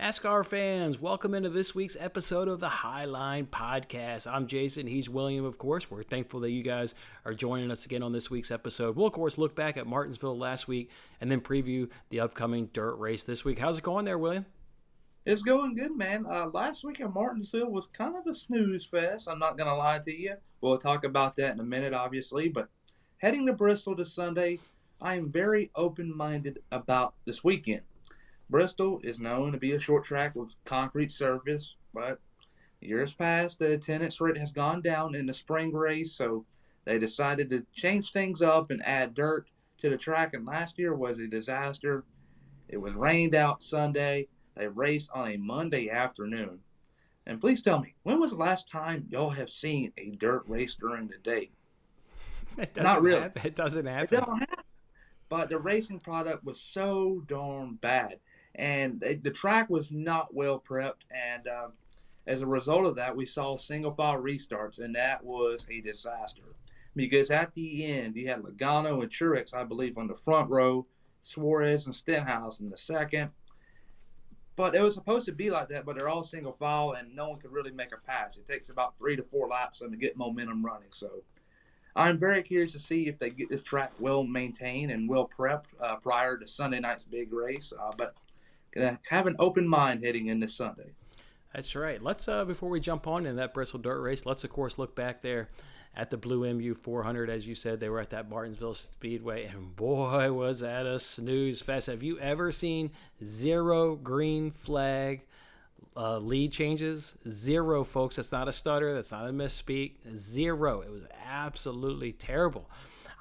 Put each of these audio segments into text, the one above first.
NASCAR fans, welcome into this week's episode of the Highline Podcast. I'm Jason, he's William, of course. We're thankful that you guys are joining us again on this week's episode. We'll, of course, look back at Martinsville last week and then preview the upcoming dirt race this week. How's it going there, William? It's going good, man. Last week in Martinsville was kind of a snooze fest. I'm not going to lie to you. We'll talk about that in a minute, obviously. But heading to Bristol this Sunday, I am very open-minded about this weekend. Bristol is known to be a short track with concrete surface, but years past, the attendance rate has gone down in the spring race, so they decided to change things up and add dirt to the track, and last year was a disaster. It was rained out Sunday. They raced on a Monday afternoon. And please tell me, when was the last time y'all have seen a dirt race during the day? Not really. It doesn't happen. It don't happen. But the racing product was so darn bad. And the track was not well prepped, and as a result of that, we saw single-file restarts, and that was a disaster. Because at the end, you had Logano and Truex, I believe, on the front row, Suarez and Stenhouse in the second. But it was supposed to be like that, but they're all single-file, and no one could really make a pass. It takes about 3 to 4 laps to get momentum running. So I'm very curious to see if they get this track well maintained and well prepped prior to Sunday night's big race. But gonna have an open mind heading into Sunday. That's right. Let's before we jump on in that Bristol dirt race, let's of course look back there at the Blue-Emu 400. As you said, they were at that Martinsville Speedway, and boy, was that a snooze fest. Have you ever seen 0 green flag lead changes? 0, folks. That's not a stutter. That's not a misspeak. 0. It was absolutely terrible.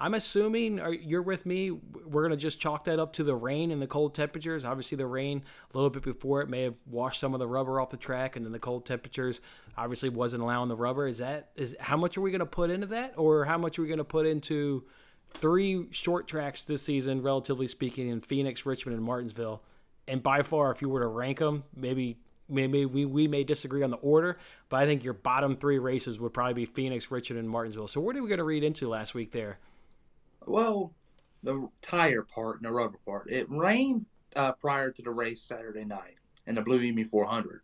I'm assuming you're with me. We're going to just chalk that up to the rain and the cold temperatures. Obviously, the rain a little bit before it may have washed some of the rubber off the track, and then the cold temperatures obviously wasn't allowing the rubber. Is how much are we going to put into that, or how much are we going to put into 3 short tracks this season, relatively speaking, in Phoenix, Richmond, and Martinsville? And by far, if you were to rank them, maybe we may disagree on the order, but I think your bottom 3 races would probably be Phoenix, Richmond, and Martinsville. So what are we going to read into last week there? Well, the tire part and the rubber part. It rained prior to the race Saturday night in the Blue-Emu 400.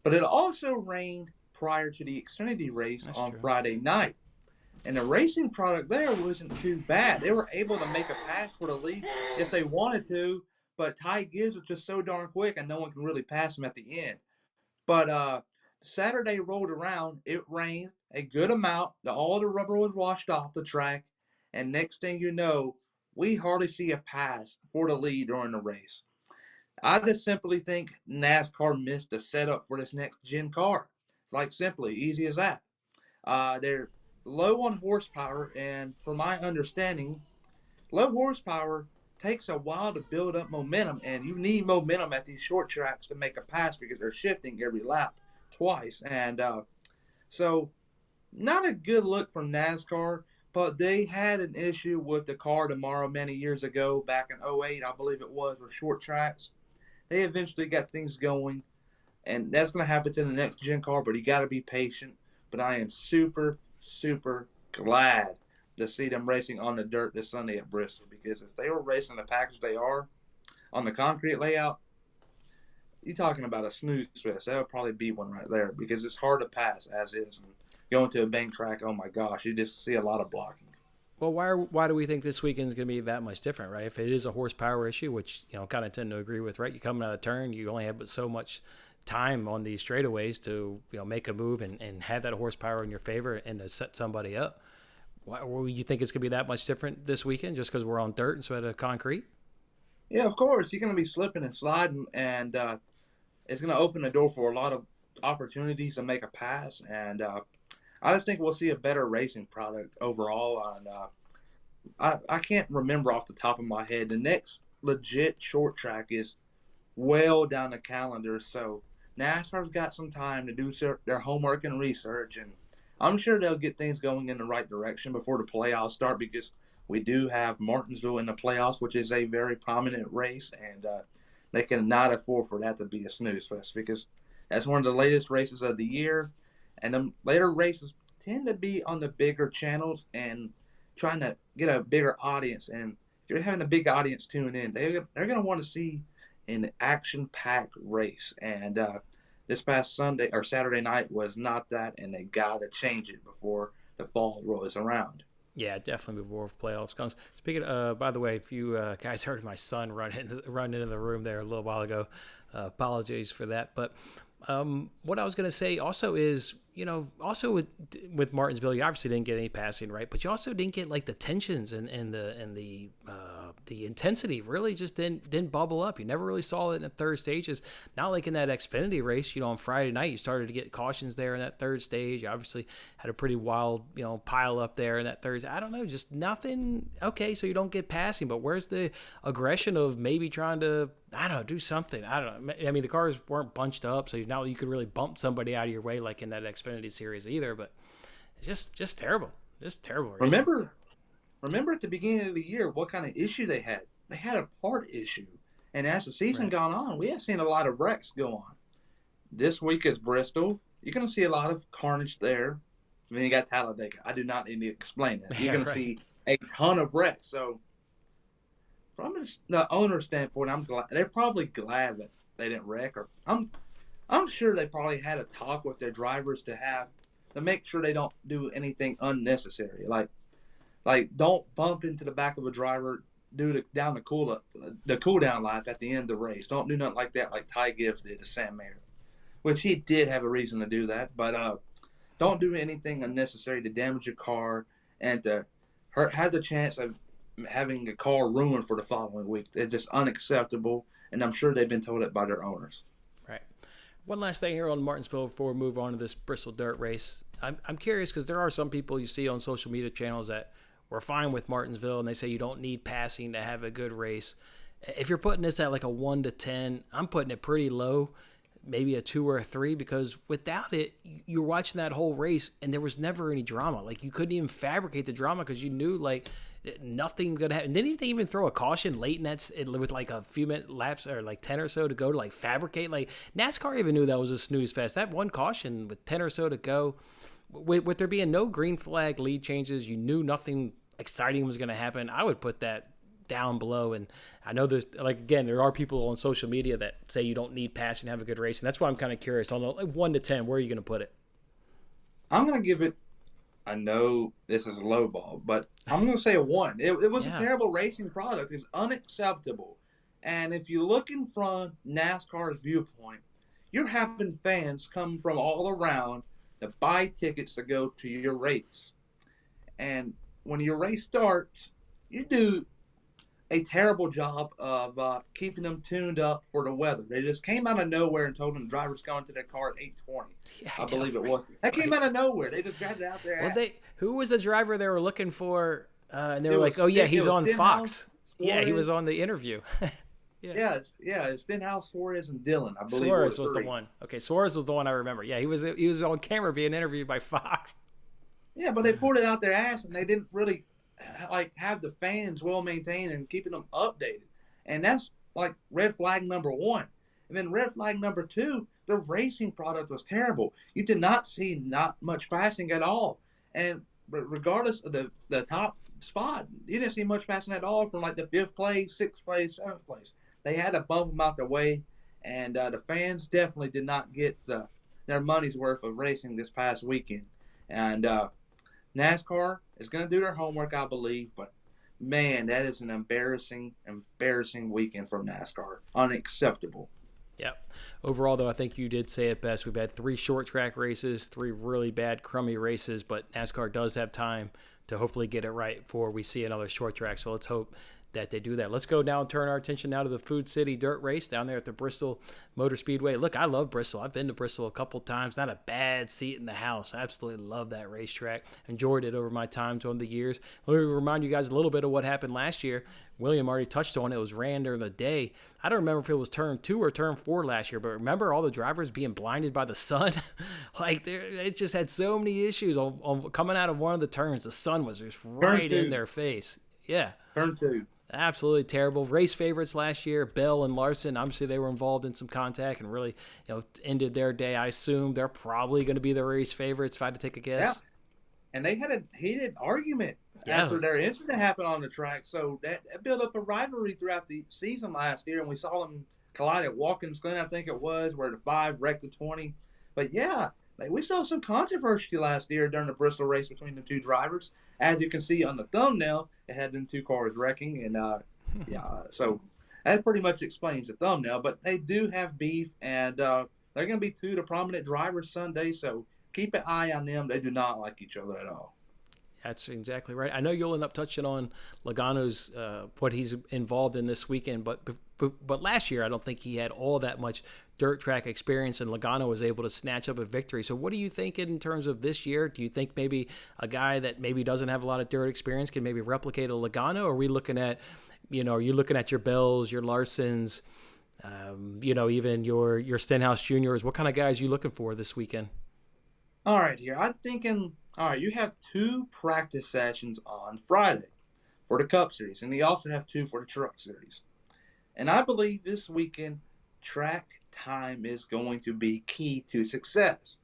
But it also rained prior to the Xfinity race on Friday night. And the racing product there wasn't too bad. They were able to make a pass for the lead if they wanted to, but Ty Gibbs was just so darn quick and no one can really pass him at the end. But Saturday rolled around. It rained a good amount. All the rubber was washed off the track. And next thing you know, we hardly see a pass for the lead during the race. I just simply think NASCAR missed the setup for this next-gen car. Like, simply, easy as that. They're low on horsepower, and from my understanding, low horsepower takes a while to build up momentum, and you need momentum at these short tracks to make a pass because they're shifting every lap twice. And so not a good look from NASCAR. But they had an issue with the car tomorrow many years ago, back in 2008, I believe it was, with short tracks. They eventually got things going, and that's going to happen to the next gen car, but you got to be patient. But I am super, super glad to see them racing on the dirt this Sunday at Bristol, because if they were racing the package they are on the concrete layout, you're talking about a snooze fest. That would probably be one right there, because it's hard to pass as is. And going to a bank track, oh my gosh, you just see a lot of blocking. Well, why do we think this weekend is going to be that much different, right? If it is a horsepower issue, which kind of tend to agree with, right? You coming out of turn, you only have but so much time on these straightaways to make a move and have that horsepower in your favor and to set somebody up. Why you think it's going to be that much different this weekend just because we're on dirt instead of concrete? Yeah, of course. You're going to be slipping and sliding, and it's going to open the door for a lot of opportunities to make a pass, and I just think we'll see a better racing product overall. And I can't remember off the top of my head. The next legit short track is well down the calendar, so NASCAR's got some time to do their homework and research, and I'm sure they'll get things going in the right direction before the playoffs start, because we do have Martinsville in the playoffs, which is a very prominent race, and they cannot afford for that to be a snooze fest, because that's one of the latest races of the year. And the later races tend to be on the bigger channels and trying to get a bigger audience. And if you're having a big audience tune in, they're going to want to see an action-packed race. And this past Sunday or Saturday night was not that, and they got to change it before the fall rolls around. Yeah, definitely before playoffs comes. Speaking of, by the way, if you guys heard my son run into the room there a little while ago, apologies for that. But what I was going to say also is, also with Martinsville, you obviously didn't get any passing, right? But you also didn't get like the tensions and the intensity really just didn't bubble up. You never really saw it in the third stages. Not like in that Xfinity race, on Friday night, you started to get cautions there in that third stage. You obviously had a pretty wild, pile up there in that third. I don't know, just nothing. Okay, so you don't get passing, but where's the aggression of maybe trying to, I don't know, do something? I don't know. I mean, the cars weren't bunched up, so now you could really bump somebody out of your way like in that Xfinity series either. But it's just terrible. Just terrible racing. Remember at the beginning of the year what kind of issue they had? They had a part issue. And as the season gone on, we have seen a lot of wrecks go on. This week is Bristol. You're going to see a lot of carnage there. And then you got Talladega. I do not need to explain that. You're going to see a ton of wrecks. So from the owner's standpoint, I'm glad. They're probably glad that they didn't wreck. Or I'm sure they probably had a talk with their drivers to make sure they don't do anything unnecessary. Like don't bump into the back of a driver down the cool down lap at the end of the race. Don't do nothing like that, like Ty Gibbs did to Sam Mayer, which he did have a reason to do that. But don't do anything unnecessary to damage your car and to have the chance of having a car ruined for the following week. They're just unacceptable, and I'm sure they've been told it by their owners. Right. One last thing here on Martinsville before we move on to this Bristol dirt race. I'm curious because there are some people you see on social media channels that we're fine with Martinsville, and they say you don't need passing to have a good race. If you're putting this at like a 1 to 10, I'm putting it pretty low, maybe a 2 or a 3, because without it, you're watching that whole race, and there was never any drama. Like, you couldn't even fabricate the drama because you knew, like, nothing's going to happen. Didn't they even throw a caution late in that with like a few minute laps or like 10 or so to go to like fabricate? Like, NASCAR even knew that was a snooze fest. That one caution with 10 or so to go, with there being no green flag lead changes, you knew nothing exciting was going to happen. I would put that down below. And I know there's, like, again, there are people on social media that say you don't need passing to have a good race. And that's why I'm kind of curious on the 1 to 10, where are you going to put it? I'm going to give it, I know this is low ball, but I'm going to say a 1. It was a terrible racing product. It's unacceptable. And if you look in from NASCAR's viewpoint, you're having fans come from all around to buy tickets to go to your race. And when your race starts, you do a terrible job of keeping them tuned up for the weather. They just came out of nowhere and told them drivers going to their car at 8:20. Yeah, I believe it was. That came out of nowhere. They just grabbed it out there. Well, who was the driver they were looking for? And they were like, "Oh yeah, he's on Fox." Yeah, he was on the interview. It's Stenhouse, Suarez, and Dillon. I believe Suarez was the one. Okay, Suarez was the one I remember. Yeah, he was on camera being interviewed by Fox. Yeah, but they pulled it out their ass, and they didn't really have the fans well maintained and keeping them updated. And that's like red flag number 1. And then red flag number 2, the racing product was terrible. You did not see not much passing at all. And regardless of the top spot, you didn't see much passing at all from like the 5th place, 6th place, 7th place. They had to bump them out their way, and the fans definitely did not get their money's worth of racing this past weekend. And NASCAR is going to do their homework, I believe, but man, that is an embarrassing weekend from NASCAR. Unacceptable. Yep. Overall, though, I think you did say it best. We've had 3 short track races, 3 really bad, crummy races, but NASCAR does have time to hopefully get it right before we see another short track. So let's hope that they do that. Let's go now and turn our attention now to the Food City Dirt Race down there at the Bristol Motor Speedway. Look, I love Bristol. I've been to Bristol a couple times. Not a bad seat in the house. I absolutely love that racetrack. Enjoyed it over my times on the years. Let me remind you guys a little bit of what happened last year. William already touched on it. It was ran during the day. I don't remember if it was turn 2 or turn 4 last year, but remember all the drivers being blinded by the sun? Like, it just had so many issues on coming out of one of the turns. The sun was just right in their face. Yeah. Turn 2. Absolutely terrible. Race favorites last year, Bell and Larson, obviously they were involved in some contact and really, ended their day. I assume they're probably going to be the race favorites if I had to take a guess. Yeah. And they had a heated argument after their incident happened on the track. So that built up a rivalry throughout the season last year, and we saw them collided Watkins Glen, I think it was, where the 5 wrecked the 20. But yeah, we saw some controversy last year during the Bristol race between the two drivers. As you can see on the thumbnail, it had them two cars wrecking, and so that pretty much explains the thumbnail. But they do have beef, and they're going to be two of the prominent drivers Sunday, so keep an eye on them. They do not like each other at all. That's exactly right. I know you'll end up touching on Logano's what he's involved in this weekend, but last year I don't think he had all that much dirt track experience, and Logano was able to snatch up a victory. So what do you think in terms of this year? Do you think maybe a guy that maybe doesn't have a lot of dirt experience can maybe replicate a Logano? Or are we looking at, are you looking at your Bells, your Larsons, even your Stenhouse Juniors? What kind of guys are you looking for this weekend? All right, here. I'm thinking, all right, you have 2 practice sessions on Friday for the Cup Series, and you also have 2 for the Truck Series. And I believe this weekend, track time is going to be key to success.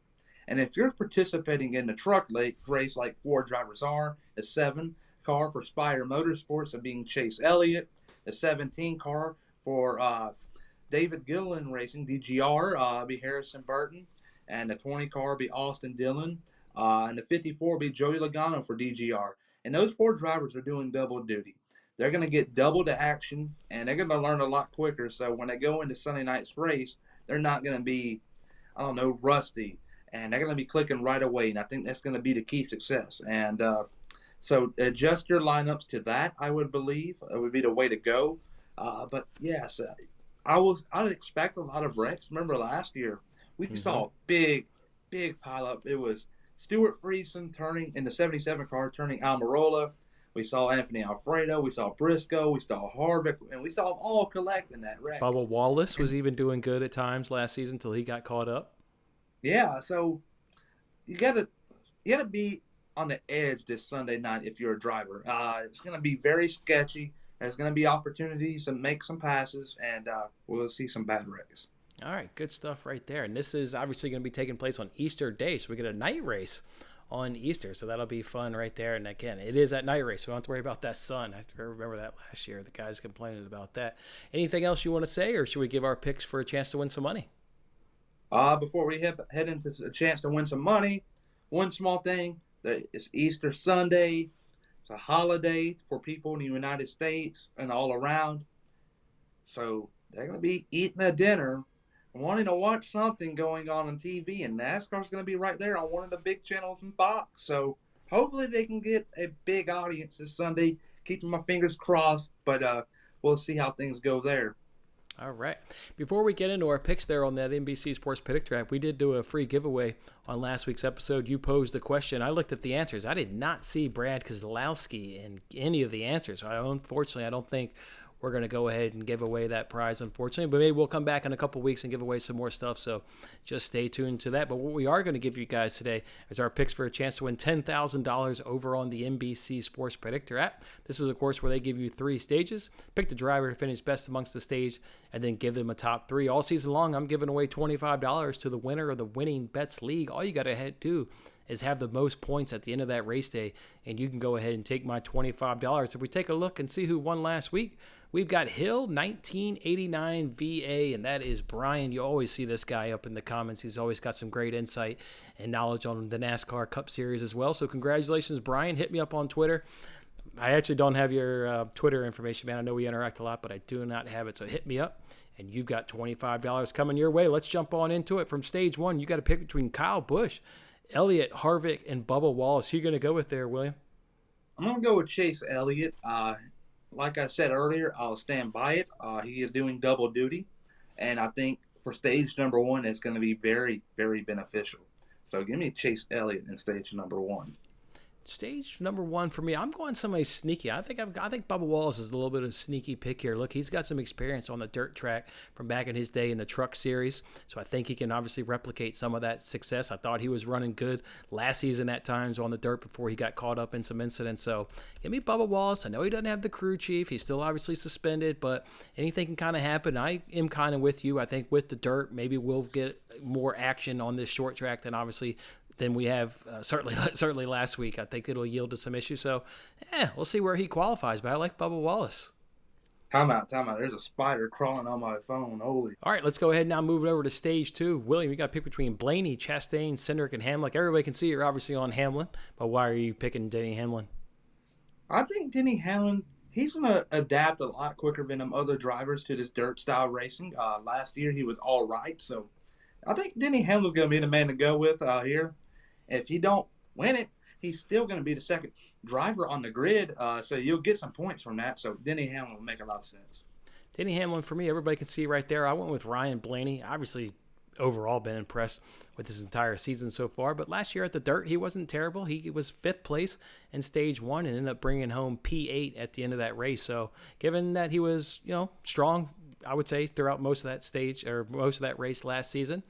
And if you're participating in the truck race like 4 drivers are, the 7 car for Spire Motorsports of being Chase Elliott, the 17 car for David Gilliland Racing, DGR, be Harrison Burton, and the 20 car will be Austin Dillon, and the 54 will be Joey Logano for DGR. And those 4 drivers are doing double duty. They're going to get double the action, and they're going to learn a lot quicker. So when they go into Sunday night's race, they're not going to be, rusty, and they're going to be clicking right away. And I think that's going to be the key success. And so adjust your lineups to that, I would believe. It would be the way to go. But yes, I'd expect a lot of wrecks. Remember last year, we saw a big pileup. It was Stuart Friesen turning in the 77 car, turning Almirola. We saw Anthony Alfredo. We saw Briscoe. We saw Harvick, and we saw them all collecting that wreck. Bubba Wallace was even doing good at times last season until he got caught up. Yeah, so you gotta be on the edge this Sunday night if you're a driver. It's gonna be very sketchy. There's gonna be opportunities to make some passes, and we'll see some bad wrecks. All right, good stuff right there. And this is obviously going to be taking place on Easter Day, so we get a night race on Easter, so that'll be fun right there. And again, it is at night race, so we don't have to worry about that sun. I remember that last year. The guys complaining about that. Anything else you want to say, or should we give our picks for a chance to win some money? Before we head into a chance to win some money, one small thing. It's Easter Sunday. It's a holiday for people in the United States and all around. So they're going to be eating a dinner, wanting to watch something going on TV, and NASCAR's going to be right there on one of the big channels in Fox. So hopefully they can get a big audience this Sunday. Keeping my fingers crossed, but we'll see how things go there. All right. Before we get into our picks there on that NBC Sports Predictor App, we did do a free giveaway on last week's episode. You posed the question. I looked at the answers. I did not see Brad Keselowski in any of the answers. Unfortunately, I don't think we're going to go ahead and give away that prize, unfortunately. But maybe we'll come back in a couple weeks and give away some more stuff, so just stay tuned to that. But what we are going to give you guys today is our picks for a chance to win $10,000 over on the NBC Sports Predictor app. This is, of course, where they give you 3 stages. Pick the driver to finish best amongst the stage, and then give them a top 3. All season long, I'm giving away $25 to the winner of the Winning Bets League. All you got to do is have the most points at the end of that race day, and you can go ahead and take my $25. If we take a look and see who won last week, we've got Hill 1989 VA, and that is Brian. You always see this guy up in the comments. He's always got some great insight and knowledge on the NASCAR Cup Series as well. So congratulations, Brian. Hit me up on Twitter. I actually don't have your Twitter information, man. I know we interact a lot, but I do not have it. So hit me up, and you've got $25 coming your way. Let's jump on into it. From stage 1, you got to pick between Kyle Busch, Elliott, Harvick, and Bubba Wallace. Who are you going to go with there, William? I'm going to go with Chase Elliott. Like I said earlier, I'll stand by it. He is doing double duty, and I think for stage number 1, it's going to be very, very beneficial. So give me Chase Elliott in stage number 1. Stage number 1 for me, I'm going somebody sneaky. I think Bubba Wallace is a little bit of a sneaky pick here. Look, he's got some experience on the dirt track from back in his day in the Truck Series, so I think he can obviously replicate some of that success. I thought he was running good last season at times on the dirt before he got caught up in some incidents. So give me Bubba Wallace. I know he doesn't have the crew chief. He's still obviously suspended, but anything can kind of happen. I am kind of with you. I think with the dirt, maybe we'll get more action on this short track than we have certainly last week. I think it'll yield to some issues. So, we'll see where he qualifies, but I like Bubba Wallace. Time out, time out. There's a spider crawling on my phone. Holy. All right, let's go ahead and now move it over to stage two. William, you got to pick between Blaney, Chastain, Cindric, and Hamlin. Like everybody can see, you're obviously on Hamlin, but why are you picking Denny Hamlin? I think Denny Hamlin, he's going to adapt a lot quicker than them other drivers to this dirt style racing. Last year, he was all right. So I think Denny Hamlin's going to be the man to go with here. If he don't win it, he's still going to be the second driver on the grid. So you'll get some points from that. So Denny Hamlin will make a lot of sense. Denny Hamlin for me, everybody can see right there. I went with Ryan Blaney. Obviously, overall been impressed with his entire season so far. But last year at the dirt, he wasn't terrible. He was fifth place in stage one and ended up bringing home P8 at the end of that race. So given that he was, strong, I would say throughout most of that stage or most of that race last season,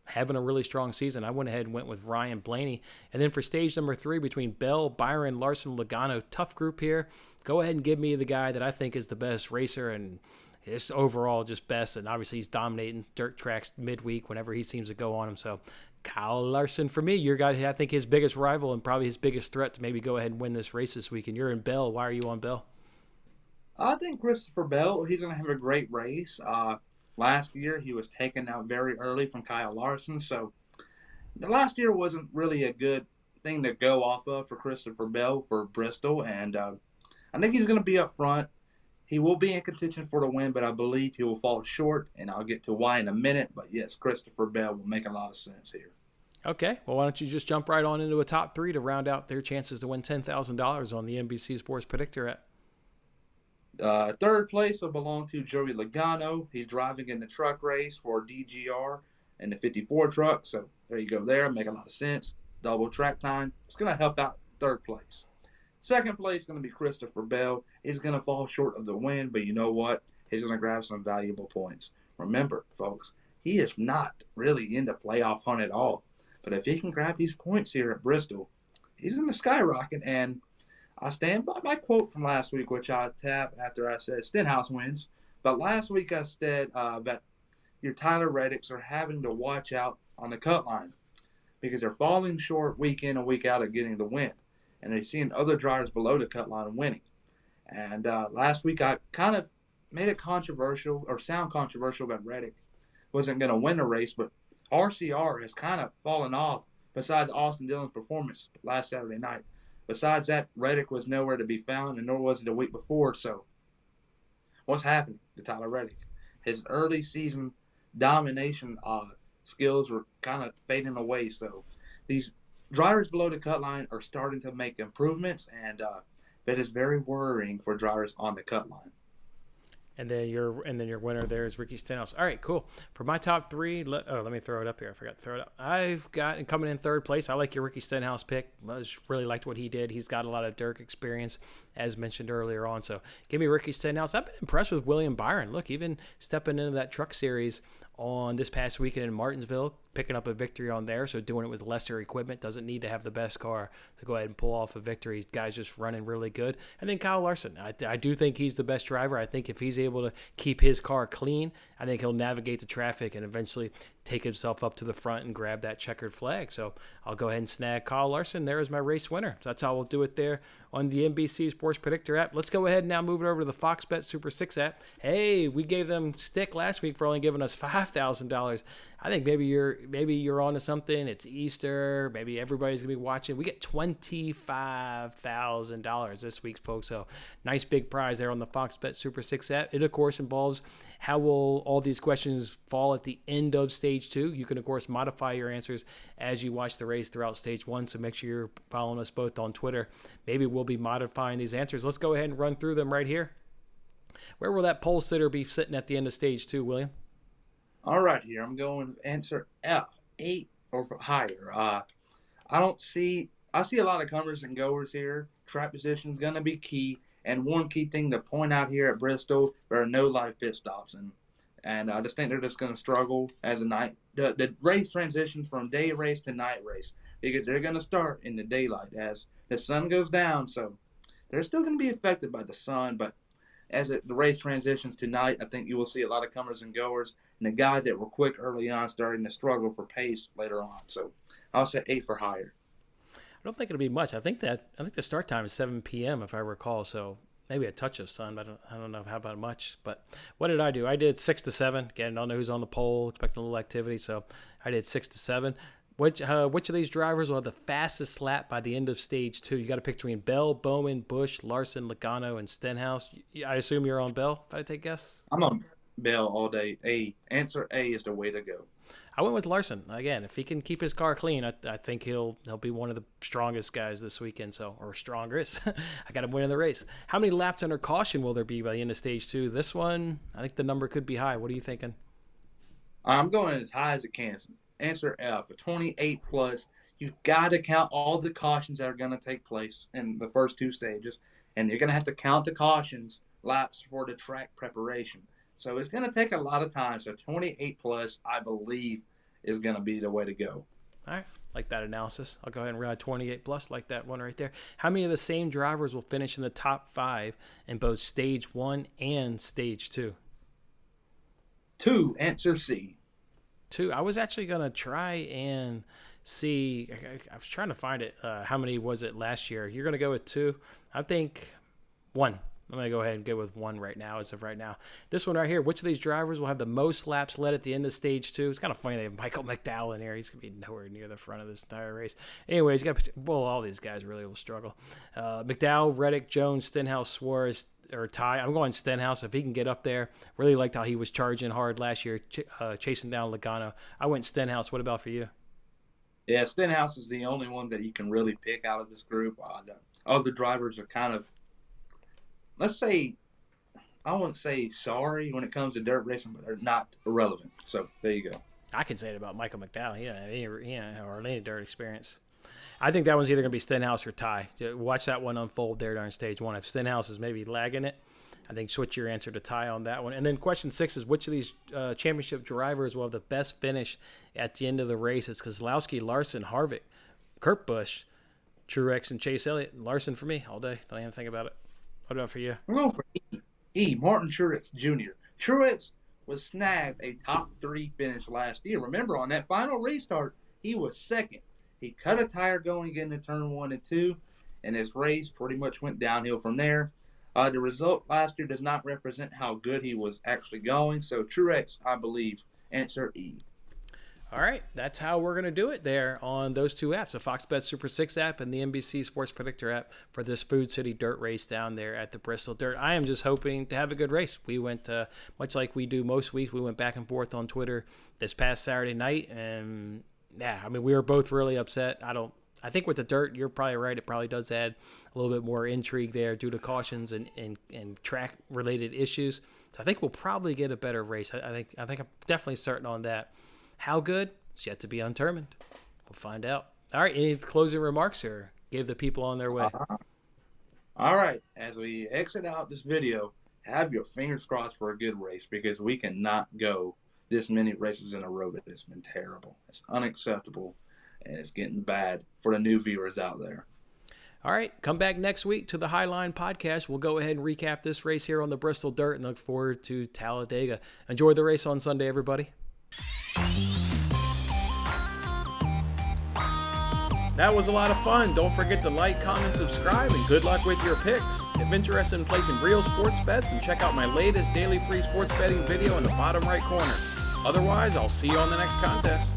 having a really strong season, I went ahead and went with Ryan Blaney. And then for stage number 3 between Bell, Byron, Larson, Logano, tough group here. Go ahead and give me the guy that I think is the best racer and just overall just best, and obviously he's dominating dirt tracks midweek whenever he seems to go on them. So Kyle Larson for me, your guy, I think his biggest rival and probably his biggest threat to maybe go ahead and win this race this week. And you're in Bell. Why are you on Bell? I think Christopher Bell, he's going to have a great race. Last year, he was taken out very early from Kyle Larson. So the last year wasn't really a good thing to go off of for Christopher Bell for Bristol. And I think he's going to be up front. He will be in contention for the win, but I believe he will fall short, and I'll get to why in a minute. But yes, Christopher Bell will make a lot of sense here. Okay, well, why don't you just jump right on into a top 3 to round out their chances to win $10,000 on the NBC Sports Predictor App. Third place will belong to Joey Logano. He's driving in the truck race for DGR and the 54 truck. So there you go there. Make a lot of sense. Double track time. It's going to help out third place. Second place is going to be Christopher Bell. He's going to fall short of the win, but you know what? He's going to grab some valuable points. Remember, folks, he is not really in the playoff hunt at all. But if he can grab these points here at Bristol, he's going to skyrocket. And I stand by my quote from last week, which I tapped after I said Stenhouse wins. But last week I said that your Tyler Reddicks are having to watch out on the cut line because they're falling short week in and week out of getting the win. And they're seeing other drivers below the cut line winning. And last week I kind of made it controversial or sound controversial that Reddick wasn't going to win the race, but RCR has kind of fallen off besides Austin Dillon's performance last Saturday night. Besides that, Reddick was nowhere to be found, and nor was he the week before. So what's happening to Tyler Reddick? His early season domination skills were kind of fading away. So these drivers below the cut line are starting to make improvements, and that is very worrying for drivers on the cut line. And then your winner there is Ricky Stenhouse. All right, cool. For my top 3, let me throw it up here. I forgot to throw it up. I've got coming in third place. I like your Ricky Stenhouse pick. I just really liked what he did. He's got a lot of dirt experience, as mentioned earlier on. So give me Ricky Stenhouse. I've been impressed with William Byron. Look, even stepping into that truck series on this past weekend in Martinsville, picking up a victory on there. So doing it with lesser equipment, doesn't need to have the best car to go ahead and pull off a victory. Guy's just running really good. And then Kyle Larson, I do think he's the best driver. I think if he's able to keep his car clean, I think he'll navigate the traffic and eventually take himself up to the front and grab that checkered flag. So I'll go ahead and snag Kyle Larson. There is my race winner. So that's how we'll do it there on the NBC Sports Predictor app. Let's go ahead and now move it over to the Fox Bet Super 6 app. Hey, we gave them stick last week for only giving us $5,000. I think maybe you're onto something. It's Easter. Maybe everybody's gonna be watching. We get $25,000 this week, folks. So nice big prize there on the Fox Bet Super 6 app. It of course involves how will all these questions fall at the end of stage 2. You can of course modify your answers as you watch the race throughout stage 1. So make sure you're following us both on Twitter. Maybe we'll be modifying these answers. Let's go ahead and run through them right here. Where will that pole sitter be sitting at the end of stage 2, William? All right, here I'm going to answer F, 8 or higher. I see a lot of comers and goers here. Track position is going to be key. And one key thing to point out here at Bristol, there are no live pit stops. And I just think they're just going to struggle as the race transitions from day race to night race because they're going to start in the daylight as the sun goes down. So they're still going to be affected by the sun, but as the race transitions to night, I think you will see a lot of comers and goers, and the guys that were quick early on starting to struggle for pace later on. So I'll say 8 for higher. I don't think it'll be much. I think the start time is 7 p.m. if I recall. So maybe a touch of sun, but I don't know how about much. But what did I do? I did 6 to 7. Again, don't know who's on the pole, expecting a little activity, so I did 6 to 7. Which of these drivers will have the fastest lap by the end of stage 2? You got to pick between Bell, Bowman, Busch, Larson, Logano, and Stenhouse. I assume you're on Bell, if I take a guess? I'm on Bell all day. Answer A is the way to go. I went with Larson. Again, if he can keep his car clean, I think he'll be one of the strongest guys this weekend, or strongest. I got him winning the race. How many laps under caution will there be by the end of stage 2? This one, I think the number could be high. What are you thinking? I'm going as high as it can. Answer F, 28 plus. You got to count all the cautions that are going to take place in the first 2 stages, and you're going to have to count the cautions laps for the track preparation. So it's going to take a lot of time. So 28 plus, I believe, is going to be the way to go. All right, like that analysis. I'll go ahead and ride 28 plus, like that one right there. How many of the same drivers will finish in the top 5 in both stage 1 and stage 2? 2, answer C. 2. I was actually going to try and see. I was trying to find it. How many was it last year? You're going to go with 2. I think 1. I'm going to go ahead and go with 1 right now, as of right now. This one right here, which of these drivers will have the most laps led at the end of stage 2? It's kind of funny they have Michael McDowell in here. He's going to be nowhere near the front of this entire race. Anyways, all these guys really will struggle. McDowell, Reddick, Jones, Stenhouse, Suarez, or Ty. I'm going Stenhouse if he can get up there. Really liked how he was charging hard last year, chasing down Logano. I went Stenhouse. What about for you? Yeah, Stenhouse is the only one that you can really pick out of this group. Other drivers are kind of, let's say, I wouldn't say sorry when it comes to dirt racing, but they're not irrelevant. So there you go. I can say it about Michael McDowell. He didn't have any dirt experience. I think that one's either going to be Stenhouse or Ty. Watch that one unfold there during stage 1. If Stenhouse is maybe lagging it, I think switch your answer to Ty on that one. And then question 6 is, which of these championship drivers will have the best finish at the end of the race? It's Keselowski, Larson, Harvick, Kurt Busch, Truex, and Chase Elliott. Larson for me all day. Don't even think about it. What about for you? I'm going for E. Martin Truex Jr. Truex was snagged a top 3 finish last year. Remember, on that final restart, he was second. He cut a tire going into turn 1 and 2, and his race pretty much went downhill from there. The result last year does not represent how good he was actually going. So Truex, I believe, answer E. All right, that's how we're going to do it there on those 2 apps, the Fox Bet Super 6 app and the NBC Sports Predictor app for this Food City Dirt race down there at the Bristol Dirt. I am just hoping to have a good race. We went, much like we do most weeks, we went back and forth on Twitter this past Saturday night, and yeah, I mean, we were both really upset. I think with the dirt, you're probably right. It probably does add a little bit more intrigue there due to cautions and track-related issues. So I think we'll probably get a better race. I think I'm definitely certain on that. How good? It's yet to be determined. We'll find out. All right, any closing remarks or give the people on their way? All right, as we exit out this video, have your fingers crossed for a good race, because we cannot go this many races in a row. That has been terrible. It's unacceptable, and it's getting bad for the new viewers out there. All right, come back next week to the Highline Podcast. We'll go ahead and recap this race here on the Bristol Dirt and look forward to Talladega. Enjoy the race on Sunday, everybody. That was a lot of fun. Don't forget to like, comment, subscribe, and good luck with your picks. If interested in placing real sports bets, then check out my latest daily free sports betting video in the bottom right corner. Otherwise, I'll see you on the next contest.